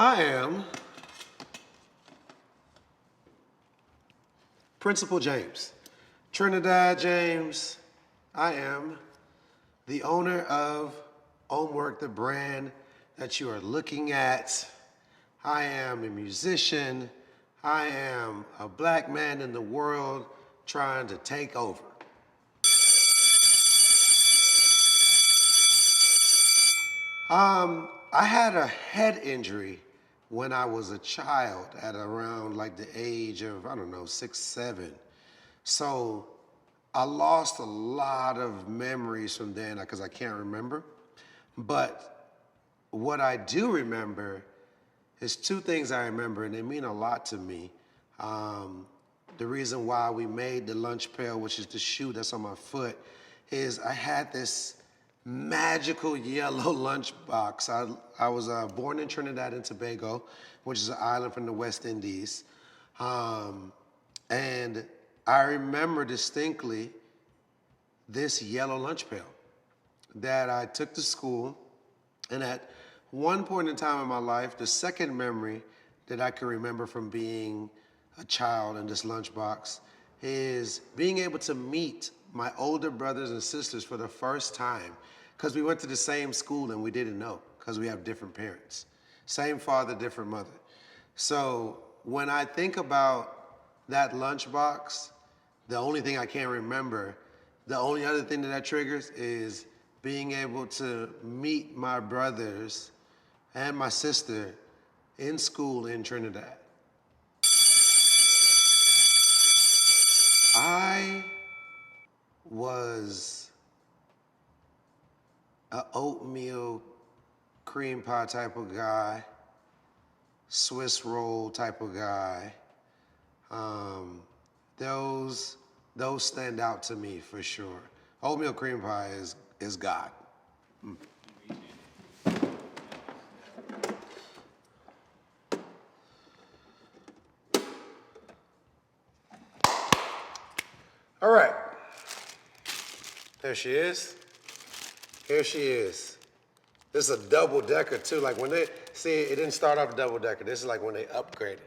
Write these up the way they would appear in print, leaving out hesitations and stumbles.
I am Principal James. Trinidad James. I am the owner of Hommewrk, the brand that you are looking at. I am a musician. I am a black man in the world trying to take over. I had a head injury when I was a child at around like the age of, I don't know, 6, 7. So I lost a lot of memories from then because I can't remember. But what I do remember is two things I remember, and they mean a lot to me. The reason why we made the lunch pail, which is the shoe that's on my foot, is I had this magical yellow lunchbox. I was born in Trinidad and Tobago, which is an island from the West Indies. And I remember distinctly this yellow lunch pail that I took to school. And at one point in time in my life, the second memory that I can remember from being a child in this lunchbox is being able to meet my older brothers and sisters for the first time, because we went to the same school and we didn't know because we have different parents. Same father, different mother. So when I think about that lunchbox, the only thing I can't remember, the only other thing that triggers is being able to meet my brothers and my sister in school in Trinidad. I was a oatmeal cream pie type of guy, Swiss roll type of guy. Those stand out to me for sure. Oatmeal cream pie is God. All right. There she is. Here she is. This is a double decker too. Like when it didn't start off a double decker. This is like when they upgraded.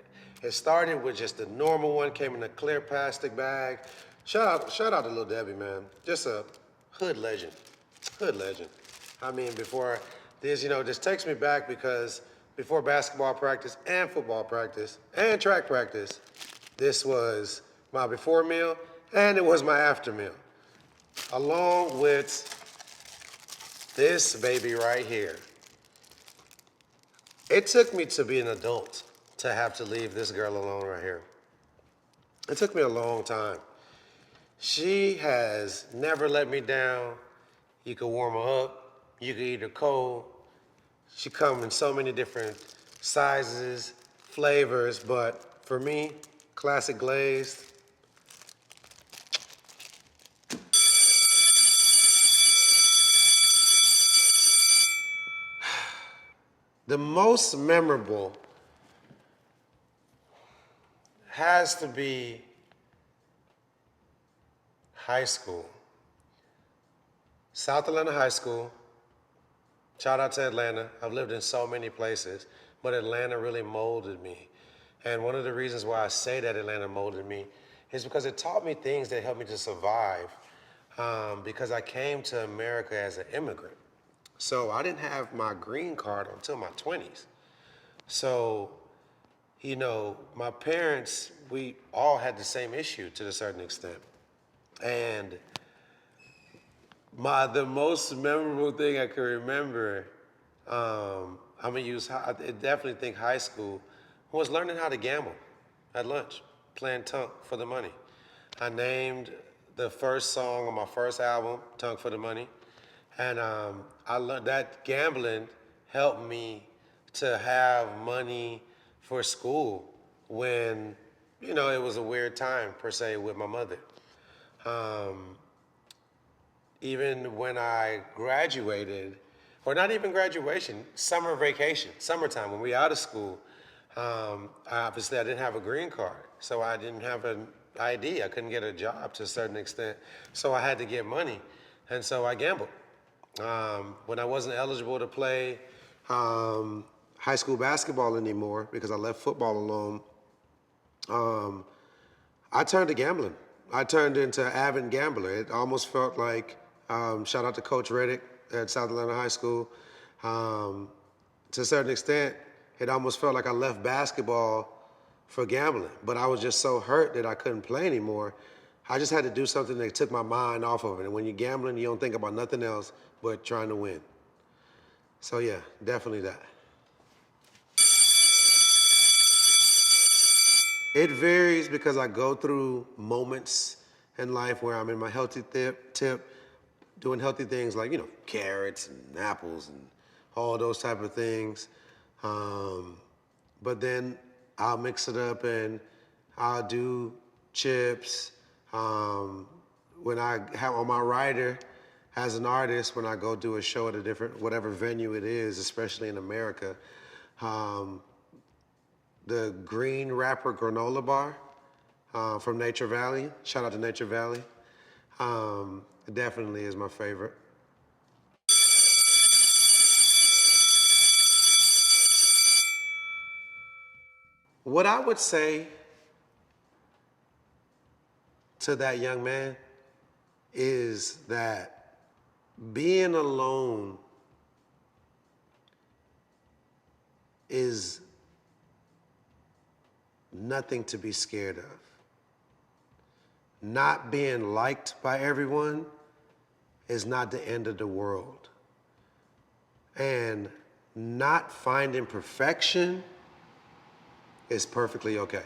It started with just the normal one, came in a clear plastic bag. Shout out to Lil Debbie, man. Just a hood legend. Hood legend. I mean, before this, this takes me back because before basketball practice and football practice and track practice, this was my before meal and it was my after meal. Along with this baby right here. It took me to be an adult to have to leave this girl alone right here. It took me a long time. She has never let me down. You could warm her up. You could eat her cold. She comes in so many different sizes, flavors, but for me, classic glazed. The most memorable has to be high school. South Atlanta High School. Shout out to Atlanta. I've lived in so many places, but Atlanta really molded me. And one of the reasons why I say that Atlanta molded me is because it taught me things that helped me to survive, because I came to America as an immigrant. So I didn't have my green card until my 20s. So, my parents, we all had the same issue to a certain extent. And the most memorable thing I can remember, I definitely think high school, was learning how to gamble at lunch, playing Tunk for the Money. I named the first song on my first album, Tunk for the Money. And I learned that gambling helped me to have money for school when, it was a weird time, per se, with my mother. Even when I graduated, or not even graduation, summer vacation, summertime, when we were out of school, obviously I didn't have a green card, so I didn't have an ID. I couldn't get a job to a certain extent, so I had to get money, and so I gambled. When I wasn't eligible to play high school basketball anymore because I left football alone, I turned to gambling. I turned into an avid gambler. It almost felt like, shout out to Coach Reddick at South Atlanta High School. Um, to a certain extent, it almost felt like I left basketball for gambling. But I was just so hurt that I couldn't play anymore. I just had to do something that took my mind off of it. And when you're gambling, you don't think about nothing else but trying to win. So yeah, definitely that. It varies because I go through moments in life where I'm in my healthy tip, doing healthy things like, carrots and apples and all those type of things. But then I'll mix it up and I'll do chips. When I have on my rider as an artist, when I go do a show at a different, whatever venue it is, especially in America, the green wrapper granola bar from Nature Valley. Shout out to Nature Valley. It definitely is my favorite. What I would say to that young man is that being alone is nothing to be scared of. Not being liked by everyone is not the end of the world. And not finding perfection is perfectly okay.